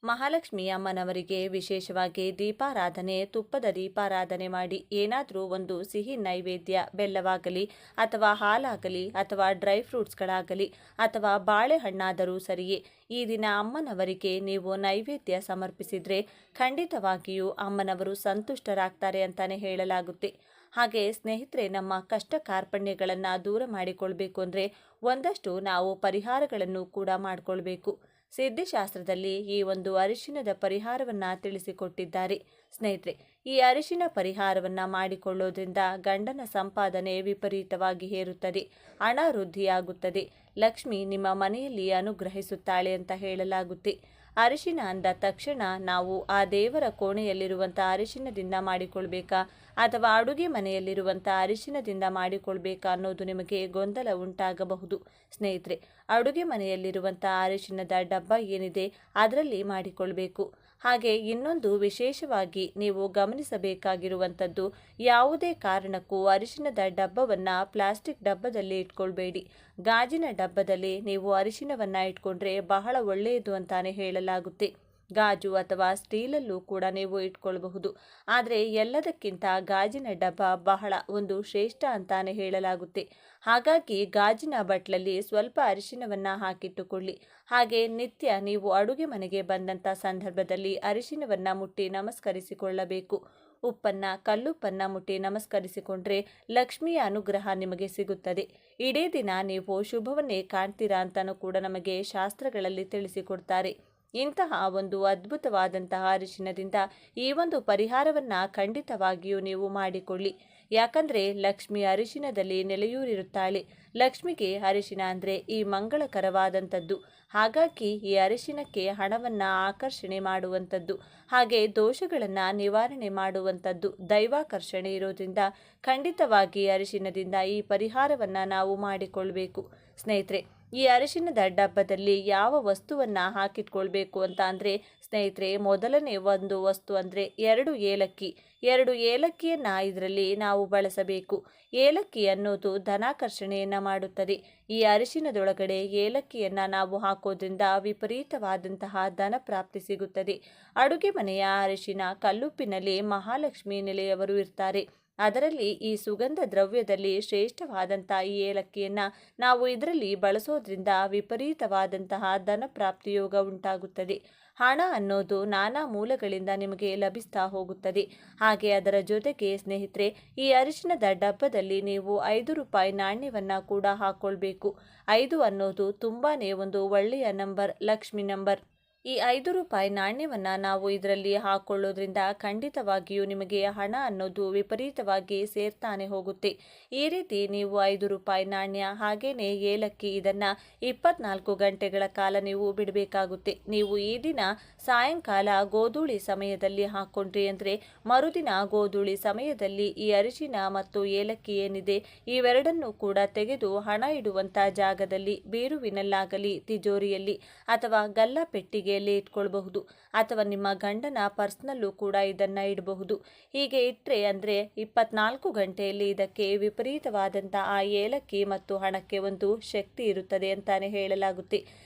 ಮಹಾಲಕ್ಷ್ಮಿ ಅಮ್ಮನವರಿಗೆ ವಿಶೇಷವಾಗಿ ದೀಪಾರಾಧನೆ, ತುಪ್ಪದ ದೀಪಾರಾಧನೆ ಮಾಡಿ ಏನಾದರೂ ಒಂದು ಸಿಹಿ ನೈವೇದ್ಯ, ಬೆಲ್ಲವಾಗಲಿ ಅಥವಾ ಹಾಲಾಗಲಿ ಅಥವಾ ಡ್ರೈ ಫ್ರೂಟ್ಸ್ಗಳಾಗಲಿ ಅಥವಾ ಬಾಳೆಹಣ್ಣಾದರೂ ಸರಿಯೇ ಈ ದಿನ ಅಮ್ಮನವರಿಗೆ ನೀವು ನೈವೇದ್ಯ ಸಮರ್ಪಿಸಿದರೆ ಖಂಡಿತವಾಗಿಯೂ ಅಮ್ಮನವರು ಸಂತುಷ್ಟರಾಗ್ತಾರೆ ಅಂತಲೇ ಹೇಳಲಾಗುತ್ತೆ. ಹಾಗೆ ಸ್ನೇಹಿತರೆ, ನಮ್ಮ ಕಷ್ಟ ಕಾರ್ಪಣ್ಯಗಳನ್ನು ದೂರ ಮಾಡಿಕೊಳ್ಬೇಕು ಅಂದರೆ ಒಂದಷ್ಟು ನಾವು ಪರಿಹಾರಗಳನ್ನು ಕೂಡ ಮಾಡಿಕೊಳ್ಬೇಕು. ಸಿದ್ಧಿಶಾಸ್ತ್ರದಲ್ಲಿ ಈ ಒಂದು ಅರಿಶಿನದ ಪರಿಹಾರವನ್ನು ತಿಳಿಸಿಕೊಟ್ಟಿದ್ದಾರೆ. ಸ್ನೇಹಿತರೆ, ಈ ಅರಿಶಿನ ಪರಿಹಾರವನ್ನು ಮಾಡಿಕೊಳ್ಳೋದ್ರಿಂದ ಗಂಡನ ಸಂಪಾದನೆ ವಿಪರೀತವಾಗಿ ಏರುತ್ತದೆ, ಹಣ ವೃದ್ಧಿಯಾಗುತ್ತದೆ, ಲಕ್ಷ್ಮಿ ನಿಮ್ಮ ಮನೆಯಲ್ಲಿ ಅನುಗ್ರಹಿಸುತ್ತಾಳೆ ಅಂತ ಹೇಳಲಾಗುತ್ತೆ. ಅರಿಶಿನ ಅಂದ ತಕ್ಷಣ ನಾವು ಆ ದೇವರ ಕೋಣೆಯಲ್ಲಿರುವಂಥ ಅರಿಶಿನದಿಂದ ಮಾಡಿಕೊಳ್ಬೇಕಾ ಅಥವಾ ಅಡುಗೆ ಮನೆಯಲ್ಲಿರುವಂಥ ಅರಿಶಿನದಿಂದ ಮಾಡಿಕೊಳ್ಬೇಕಾ ಅನ್ನೋದು ನಿಮಗೆ ಗೊಂದಲ ಉಂಟಾಗಬಹುದು. ಸ್ನೇಹಿತರೆ, ಅಡುಗೆ ಮನೆಯಲ್ಲಿರುವಂಥ ಅರಿಶಿನದ ಡಬ್ಬ ಏನಿದೆ ಅದರಲ್ಲಿ ಮಾಡಿಕೊಳ್ಬೇಕು. ಹಾಗೆ ಇನ್ನೊಂದು ವಿಶೇಷವಾಗಿ ನೀವು ಗಮನಿಸಬೇಕಾಗಿರುವಂಥದ್ದು, ಯಾವುದೇ ಕಾರಣಕ್ಕೂ ಅರಿಶಿನದ ಡಬ್ಬವನ್ನು ಪ್ಲಾಸ್ಟಿಕ್ ಡಬ್ಬದಲ್ಲಿ ಇಟ್ಕೊಳ್ಬೇಡಿ. ಗಾಜಿನ ಡಬ್ಬದಲ್ಲಿ ನೀವು ಅರಿಶಿನವನ್ನು ಇಟ್ಕೊಂಡ್ರೆ ಬಹಳ ಒಳ್ಳೆಯದು ಅಂತಾನೆ ಹೇಳಲಾಗುತ್ತೆ. ಗಾಜು ಅಥವಾ ಸ್ಟೀಲಲ್ಲೂ ಕೂಡ ನೀವು ಇಟ್ಕೊಳ್ಬಹುದು. ಆದರೆ ಎಲ್ಲದಕ್ಕಿಂತ ಗಾಜಿನ ಡಬ್ಬ ಬಹಳ ಒಂದು ಶ್ರೇಷ್ಠ ಅಂತಾನೆ ಹೇಳಲಾಗುತ್ತೆ. ಹಾಗಾಗಿ ಗಾಜಿನ ಬಟ್ಲಲ್ಲಿ ಸ್ವಲ್ಪ ಅರಿಶಿನವನ್ನು ಹಾಕಿಟ್ಟುಕೊಳ್ಳಿ. ಹಾಗೆ ನಿತ್ಯ ನೀವು ಅಡುಗೆ ಮನೆಗೆ ಬಂದಂಥ ಸಂದರ್ಭದಲ್ಲಿ ಅರಿಶಿನವನ್ನು ಮುಟ್ಟಿ ನಮಸ್ಕರಿಸಿಕೊಳ್ಳಬೇಕು. ಕಲ್ಲುಪ್ಪನ್ನು ಮುಟ್ಟಿ ನಮಸ್ಕರಿಸಿಕೊಂಡ್ರೆ ಲಕ್ಷ್ಮಿಯ ಅನುಗ್ರಹ ನಿಮಗೆ ಸಿಗುತ್ತದೆ. ಇಡೀ ದಿನ ನೀವು ಶುಭವನ್ನೇ ಕಾಣ್ತೀರಾ ಅಂತಲೂ ಕೂಡ ನಮಗೆ ಶಾಸ್ತ್ರಗಳಲ್ಲಿ ತಿಳಿಸಿಕೊಡ್ತಾರೆ. ಇಂತಹ ಒಂದು ಅದ್ಭುತವಾದಂತಹ ಅರಿಶಿನದಿಂದ ಈ ಒಂದು ಪರಿಹಾರವನ್ನು ಖಂಡಿತವಾಗಿಯೂ ನೀವು ಮಾಡಿಕೊಳ್ಳಿ. ಯಾಕಂದರೆ ಲಕ್ಷ್ಮಿ ಅರಿಶಿನದಲ್ಲಿ ನೆಲೆಯೂರಿರುತ್ತಾಳೆ. ಲಕ್ಷ್ಮಿಗೆ ಅರಿಶಿನ ಅಂದರೆ ಈ ಮಂಗಳಕರವಾದಂಥದ್ದು. ಹಾಗಾಗಿ ಈ ಅರಿಶಿನಕ್ಕೆ ಹಣವನ್ನು ಆಕರ್ಷಣೆ ಮಾಡುವಂಥದ್ದು, ಹಾಗೆ ದೋಷಗಳನ್ನು ನಿವಾರಣೆ ಮಾಡುವಂಥದ್ದು, ದೈವಾಕರ್ಷಣೆ ಇರೋದ್ರಿಂದ ಖಂಡಿತವಾಗಿ ಅರಿಶಿನದಿಂದ ಈ ಪರಿಹಾರವನ್ನು ನಾವು ಮಾಡಿಕೊಳ್ಬೇಕು. ಸ್ನೇಹಿತರೆ, ಈ ಅರಿಶಿನದ ಡಬ್ಬದಲ್ಲಿ ಯಾವ ವಸ್ತುವನ್ನು ಹಾಕಿಟ್ಕೊಳ್ಬೇಕು ಅಂತ ಅಂದರೆ ಸ್ನೇಹಿತರೆ, ಮೊದಲನೇ ಒಂದು ವಸ್ತು ಅಂದರೆ 2 ಏಲಕ್ಕಿ. 2 ಏಲಕ್ಕಿಯನ್ನು ಇದರಲ್ಲಿ ನಾವು ಬಳಸಬೇಕು. ಏಲಕ್ಕಿ ಅನ್ನೋದು ಧನಾಕರ್ಷಣೆಯನ್ನು ಮಾಡುತ್ತದೆ. ಈ ಅರಿಶಿನದೊಳಗಡೆ ಏಲಕ್ಕಿಯನ್ನು ನಾವು ಹಾಕೋದ್ರಿಂದ ವಿಪರೀತವಾದಂತಹ ಧನ ಪ್ರಾಪ್ತಿ ಸಿಗುತ್ತದೆ. ಅಡುಗೆ ಮನೆಯ ಅರಿಶಿನ ಕಲ್ಲುಪ್ಪಿನಲ್ಲಿ ಮಹಾಲಕ್ಷ್ಮಿ ನೆಲೆಯವರು ಇರ್ತಾರೆ. ಅದರಲ್ಲಿ ಈ ಸುಗಂಧ ದ್ರವ್ಯದಲ್ಲಿ ಶ್ರೇಷ್ಠವಾದಂಥ ಈ ಏಲಕ್ಕಿಯನ್ನು ನಾವು ಇದರಲ್ಲಿ ಬಳಸೋದ್ರಿಂದ ವಿಪರೀತವಾದಂತಹ ಧನ ಪ್ರಾಪ್ತಿಯೋಗ ಉಂಟಾಗುತ್ತದೆ. ಹಣ ಅನ್ನೋದು ನಾನಾ ಮೂಲಗಳಿಂದ ನಿಮಗೆ ಲಭಿಸ್ತಾ ಹೋಗುತ್ತದೆ. ಹಾಗೆ ಅದರ ಜೊತೆಗೆ ಸ್ನೇಹಿತರೆ, ಈ ಅರಿಶಿನದ ಡಬ್ಬದಲ್ಲಿ ನೀವು 5 ರೂಪಾಯಿ ನಾಣ್ಯವನ್ನು ಕೂಡ ಹಾಕ್ಕೊಳ್ಬೇಕು. 5 ಅನ್ನೋದು ತುಂಬಾ ಒಂದು ಒಳ್ಳೆಯ ನಂಬರ್, ಲಕ್ಷ್ಮಿ ನಂಬರ್. ಈ 5 ರೂಪಾಯಿ ನಾಣ್ಯವನ್ನು ನಾವು ಇದರಲ್ಲಿ ಹಾಕ್ಕೊಳ್ಳೋದ್ರಿಂದ ಖಂಡಿತವಾಗಿಯೂ ನಿಮಗೆ ಹಣ ಅನ್ನೋದು ವಿಪರೀತವಾಗಿ ಸೇರ್ತಾನೆ ಹೋಗುತ್ತೆ. ಈ ರೀತಿ ನೀವು 5 ರೂಪಾಯಿ ನಾಣ್ಯ ಹಾಗೇನೆ ಏಲಕ್ಕಿ ಇದನ್ನು 24 ಗಂಟೆಗಳ ಕಾಲ ನೀವು ಬಿಡಬೇಕಾಗುತ್ತೆ. ನೀವು ಈ ದಿನ ಸಾಯಂಕಾಲ ಗೋಧೂಳಿ ಸಮಯದಲ್ಲಿ ಹಾಕ್ಕೊಂಡ್ರಿ ಅಂದರೆ ಮರುದಿನ ಗೋಧೂಳಿ ಸಮಯದಲ್ಲಿ ಈ ಅರಿಶಿನ ಮತ್ತು ಏಲಕ್ಕಿ ಏನಿದೆ ಇವೆರಡನ್ನೂ ಕೂಡ ತೆಗೆದು ಹಣ ಇಡುವಂಥ ಜಾಗದಲ್ಲಿ, ಬೀರುವಿನಲ್ಲಾಗಲಿ, ತಿಜೋರಿಯಲ್ಲಿ ಅಥವಾ ಗಲ್ಲಪೆಟ್ಟಿಗೆ ಇಟ್ಕೊಳ್ಬಹುದು. ಅಥವಾ ನಿಮ್ಮ ಗಂಡನ ಪರ್ಸ್ನಲ್ಲೂ ಕೂಡ ಇದನ್ನ ಇಡಬಹುದು. ಹೀಗೆ ಇಟ್ಟರೆ ಅಂದರೆ 24 ಗಂಟೆಯಲ್ಲಿ ಇದಕ್ಕೆ ವಿಪರೀತವಾದಂಥ ಆ ಏಲಕ್ಕಿ ಮತ್ತು ಹಣಕ್ಕೆ ಒಂದು ಶಕ್ತಿ ಇರುತ್ತದೆ ಅಂತಾನೆ ಹೇಳಲಾಗುತ್ತೆ.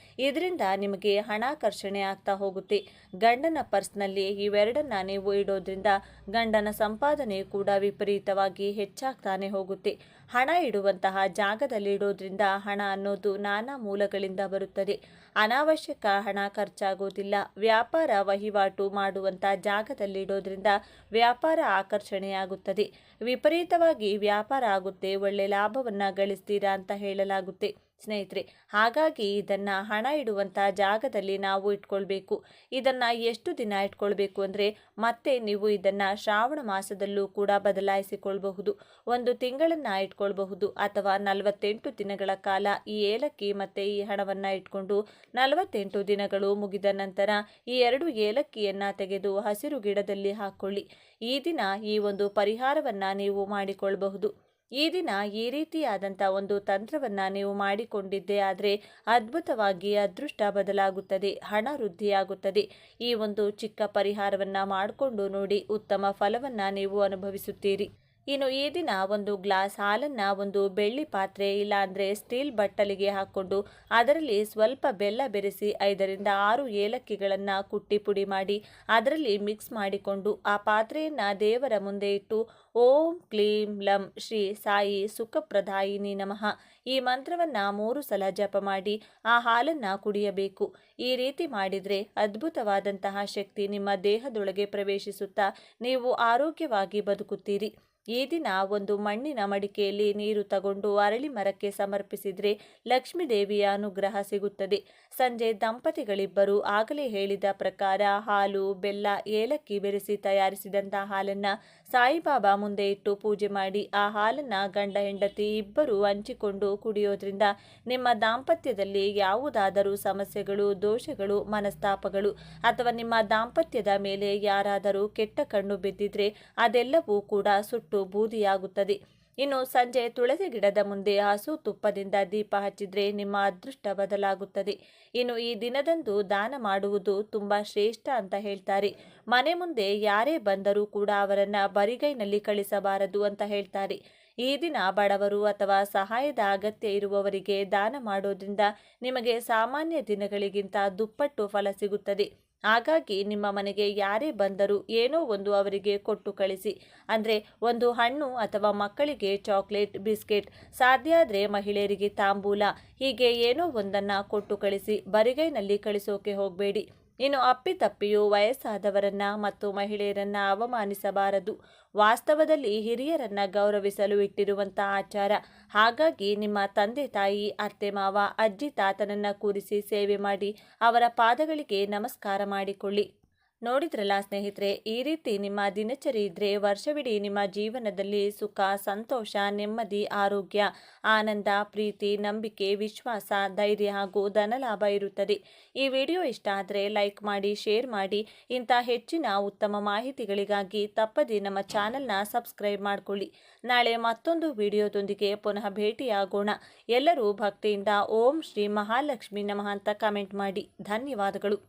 ಇದರಿಂದ ನಿಮಗೆ ಹಣಾಕರ್ಷಣೆ ಆಗ್ತಾ ಹೋಗುತ್ತೆ. ಗಂಡನ ಪರ್ಸ್ನಲ್ಲಿ ಇವೆರಡನ್ನ ನೀವು ಇಡೋದ್ರಿಂದ ಗಂಡನ ಸಂಪಾದನೆ ಕೂಡ ವಿಪರೀತವಾಗಿ ಹೆಚ್ಚಾಗ್ತಾನೆ ಹೋಗುತ್ತೆ. ಹಣ ಇಡುವಂತಹ ಜಾಗದಲ್ಲಿ ಇಡೋದ್ರಿಂದ ಹಣ ಅನ್ನೋದು ನಾನಾ ಮೂಲಗಳಿಂದ ಬರುತ್ತದೆ. ಅನಾವಶ್ಯಕ ಹಣ ಖರ್ಚಾಗೋದಿಲ್ಲ. ವ್ಯಾಪಾರ ವಹಿವಾಟು ಮಾಡುವಂಥ ಜಾಗದಲ್ಲಿ ಇಡೋದ್ರಿಂದ ವ್ಯಾಪಾರ ಆಕರ್ಷಣೆಯಾಗುತ್ತದೆ. ವಿಪರೀತವಾಗಿ ವ್ಯಾಪಾರ ಆಗುತ್ತೆ, ಒಳ್ಳೆ ಲಾಭವನ್ನು ಗಳಿಸ್ತೀರಾ ಅಂತ ಹೇಳಲಾಗುತ್ತೆ. ಸ್ನೇಹಿತರೆ, ಹಾಗಾಗಿ ಇದನ್ನು ಹಣ ಇಡುವಂಥ ಜಾಗದಲ್ಲಿ ನಾವು ಇಟ್ಕೊಳ್ಬೇಕು. ಇದನ್ನು ಎಷ್ಟು ದಿನ ಇಟ್ಕೊಳ್ಬೇಕು ಅಂದರೆ ಮತ್ತೆ ನೀವು ಇದನ್ನು ಶ್ರಾವಣ ಮಾಸದಲ್ಲೂ ಕೂಡ ಬದಲಾಯಿಸಿಕೊಳ್ಬಹುದು. 1 ತಿಂಗಳನ್ನು ಇಟ್ಕೊಳ್ಬಹುದು ಅಥವಾ 48 ದಿನಗಳ ಕಾಲ ಈ ಏಲಕ್ಕಿ ಮತ್ತು ಈ ಹಣವನ್ನು ಇಟ್ಕೊಂಡು 48 ದಿನಗಳು ಮುಗಿದ ನಂತರ ಈ 2 ಏಲಕ್ಕಿಯನ್ನು ತೆಗೆದು ಹಸಿರು ಗಿಡದಲ್ಲಿ ಹಾಕ್ಕೊಳ್ಳಿ. ಈ ದಿನ ಈ ಒಂದು ಪರಿಹಾರವನ್ನು ನೀವು ಮಾಡಿಕೊಳ್ಳಬಹುದು. ಈ ದಿನ ಈ ರೀತಿಯಾದಂಥ ಒಂದು ತಂತ್ರವನ್ನು ನೀವು ಮಾಡಿಕೊಂಡಿದ್ದೇ ಆದರೆ ಅದ್ಭುತವಾಗಿ ಅದೃಷ್ಟ ಬದಲಾಗುತ್ತದೆ, ಹಣ ವೃದ್ಧಿಯಾಗುತ್ತದೆ. ಈ ಒಂದು ಚಿಕ್ಕ ಪರಿಹಾರವನ್ನು ಮಾಡಿಕೊಂಡು ನೋಡಿ, ಉತ್ತಮ ಫಲವನ್ನು ನೀವು ಅನುಭವಿಸುತ್ತೀರಿ. ಇನ್ನು ಈ ದಿನ 1 ಗ್ಲಾಸ್ ಹಾಲನ್ನು ಒಂದು ಬೆಳ್ಳಿ ಪಾತ್ರೆ ಇಲ್ಲ ಅಂದರೆ ಸ್ಟೀಲ್ ಬಟ್ಟಲಿಗೆ ಹಾಕ್ಕೊಂಡು ಅದರಲ್ಲಿ ಸ್ವಲ್ಪ ಬೆಲ್ಲ ಬೆರೆಸಿ 5 ರಿಂದ 6 ಏಲಕ್ಕಿಗಳನ್ನು ಕುಟ್ಟಿ ಪುಡಿ ಮಾಡಿ ಅದರಲ್ಲಿ ಮಿಕ್ಸ್ ಮಾಡಿಕೊಂಡು ಆ ಪಾತ್ರೆಯನ್ನು ದೇವರ ಮುಂದೆ ಇಟ್ಟು ಓಂ ಕ್ಲೀಂ ಲಂ ಶ್ರೀ ಸಾಯಿ ಸುಖಪ್ರದಾಯಿನಿ ನಮಃ ಈ ಮಂತ್ರವನ್ನು 3 ಸಲ ಜಪ ಮಾಡಿ ಆ ಹಾಲನ್ನು ಕುಡಿಯಬೇಕು. ಈ ರೀತಿ ಮಾಡಿದರೆ ಅದ್ಭುತವಾದಂತಹ ಶಕ್ತಿ ನಿಮ್ಮ ದೇಹದೊಳಗೆ ಪ್ರವೇಶಿಸುತ್ತಾ ನೀವು ಆರೋಗ್ಯವಾಗಿ ಬದುಕುತ್ತೀರಿ. ಈ ದಿನ ಒಂದು ಮಣ್ಣಿನ ಮಡಿಕೆಯಲ್ಲಿ ನೀರು ತಗೊಂಡು ಅರಳಿ ಮರಕ್ಕೆ ಸಮರ್ಪಿಸಿದರೆ ಲಕ್ಷ್ಮೀ ದೇವಿಯ ಅನುಗ್ರಹ ಸಿಗುತ್ತದೆ. ಸಂಜೆ ದಂಪತಿಗಳಿಬ್ಬರು ಆಗಲೇ ಹೇಳಿದ ಪ್ರಕಾರ ಹಾಲು, ಬೆಲ್ಲ, ಏಲಕ್ಕಿ ಬೆರೆಸಿ ತಯಾರಿಸಿದಂಥ ಹಾಲನ್ನು ಸಾಯಿಬಾಬಾ ಮುಂದೆ ಇಟ್ಟು ಪೂಜೆ ಮಾಡಿ ಆ ಹಾಲನ್ನು ಗಂಡ ಹೆಂಡತಿ ಇಬ್ಬರು ಹಂಚಿಕೊಂಡು ಕುಡಿಯೋದ್ರಿಂದ ನಿಮ್ಮ ದಾಂಪತ್ಯದಲ್ಲಿ ಯಾವುದಾದರೂ ಸಮಸ್ಯೆಗಳು, ದೋಷಗಳು, ಮನಸ್ತಾಪಗಳು ಅಥವಾ ನಿಮ್ಮ ದಾಂಪತ್ಯದ ಮೇಲೆ ಯಾರಾದರೂ ಕೆಟ್ಟ ಕಣ್ಣು ಬಿದ್ದಿದ್ರೆ ಅದೆಲ್ಲವೂ ಕೂಡ ಸುಟ್ಟು ಬೂದಿಯಾಗುತ್ತದೆ. ಇನ್ನು ಸಂಜೆ ತುಳಸಿ ಗಿಡದ ಮುಂದೆ ಹಸು ತುಪ್ಪದಿಂದ ದೀಪ ಹಚ್ಚಿದ್ರೆ ನಿಮ್ಮ ಅದೃಷ್ಟ ಬದಲಾಗುತ್ತದೆ. ಇನ್ನು ಈ ದಿನದಂದು ದಾನ ಮಾಡುವುದು ತುಂಬ ಶ್ರೇಷ್ಠ ಅಂತ ಹೇಳ್ತಾರೆ. ಮನೆ ಮುಂದೆ ಯಾರೇ ಬಂದರೂ ಕೂಡ ಅವರನ್ನು ಬರಿಗೈನಲ್ಲಿ ಕಳಿಸಬಾರದು ಅಂತ ಹೇಳ್ತಾರೆ. ಈ ದಿನ ಬಡವರು ಅಥವಾ ಸಹಾಯದ ಅಗತ್ಯ ಇರುವವರಿಗೆ ದಾನ ಮಾಡೋದ್ರಿಂದ ನಿಮಗೆ ಸಾಮಾನ್ಯ ದಿನಗಳಿಗಿಂತ ದುಪ್ಪಟ್ಟು ಫಲ ಸಿಗುತ್ತದೆ. ಹಾಗಾಗಿ ನಿಮ್ಮ ಮನೆಗೆ ಯಾರೇ ಬಂದರೂ ಏನೋ ಒಂದು ಅವರಿಗೆ ಕೊಟ್ಟು ಕಳಿಸಿ. ಅಂದರೆ ಒಂದು ಹಣ್ಣು ಅಥವಾ ಮಕ್ಕಳಿಗೆ ಚಾಕ್ಲೇಟ್, ಬಿಸ್ಕೆಟ್, ಸಾಧ್ಯ ಆದರೆ ಮಹಿಳೆಯರಿಗೆ ತಾಂಬೂಲ, ಹೀಗೆ ಏನೋ ಒಂದನ್ನು ಕೊಟ್ಟು ಕಳಿಸಿ. ಬರಿಗೈನಲ್ಲಿ ಕಳಿಸೋಕೆ ಹೋಗಬೇಡಿ. ಇನ್ನು ಅಪ್ಪಿತಪ್ಪಿಯೂ ವಯಸ್ಸಾದವರನ್ನ ಮತ್ತು ಮಹಿಳೆಯರನ್ನ ಅವಮಾನಿಸಬಾರದು. ವಾಸ್ತವದಲ್ಲಿ ಹಿರಿಯರನ್ನ ಗೌರವಿಸಲು ಇಟ್ಟಿರುವಂಥ ಆಚಾರ. ಹಾಗಾಗಿ ನಿಮ್ಮ ತಂದೆ ತಾಯಿ, ಅತ್ತೆ ಮಾವ, ಅಜ್ಜಿ ತಾತನನ್ನ ಕೂರಿಸಿ ಸೇವೆ ಮಾಡಿ ಅವರ ಪಾದಗಳಿಗೆ ನಮಸ್ಕಾರ ಮಾಡಿಕೊಳ್ಳಿ. ನೋಡಿದ್ರಲ್ಲ ಸ್ನೇಹಿತರೆ, ಈ ರೀತಿ ನಿಮ್ಮ ದಿನಚರಿ ಇದ್ದರೆ ವರ್ಷವಿಡೀ ನಿಮ್ಮ ಜೀವನದಲ್ಲಿ ಸುಖ, ಸಂತೋಷ, ನೆಮ್ಮದಿ, ಆರೋಗ್ಯ, ಆನಂದ, ಪ್ರೀತಿ, ನಂಬಿಕೆ, ವಿಶ್ವಾಸ, ಧೈರ್ಯ ಹಾಗೂ ಧನಲಾಭ ಇರುತ್ತದೆ. ಈ ವಿಡಿಯೋ ಇಷ್ಟ ಆದರೆ ಲೈಕ್ ಮಾಡಿ, ಶೇರ್ ಮಾಡಿ. ಇಂಥ ಹೆಚ್ಚಿನ ಉತ್ತಮ ಮಾಹಿತಿಗಳಿಗಾಗಿ ತಪ್ಪದೇ ನಮ್ಮ ಚಾನಲ್ನ ಸಬ್ಸ್ಕ್ರೈಬ್ ಮಾಡಿಕೊಳ್ಳಿ. ನಾಳೆ ಮತ್ತೊಂದು ವಿಡಿಯೋದೊಂದಿಗೆ ಪುನಃ ಭೇಟಿಯಾಗೋಣ. ಎಲ್ಲರೂ ಭಕ್ತಿಯಿಂದ ಓಂ ಶ್ರೀ ಮಹಾಲಕ್ಷ್ಮಿ ನಮಃ ಅಂತ ಕಮೆಂಟ್ ಮಾಡಿ. ಧನ್ಯವಾದಗಳು.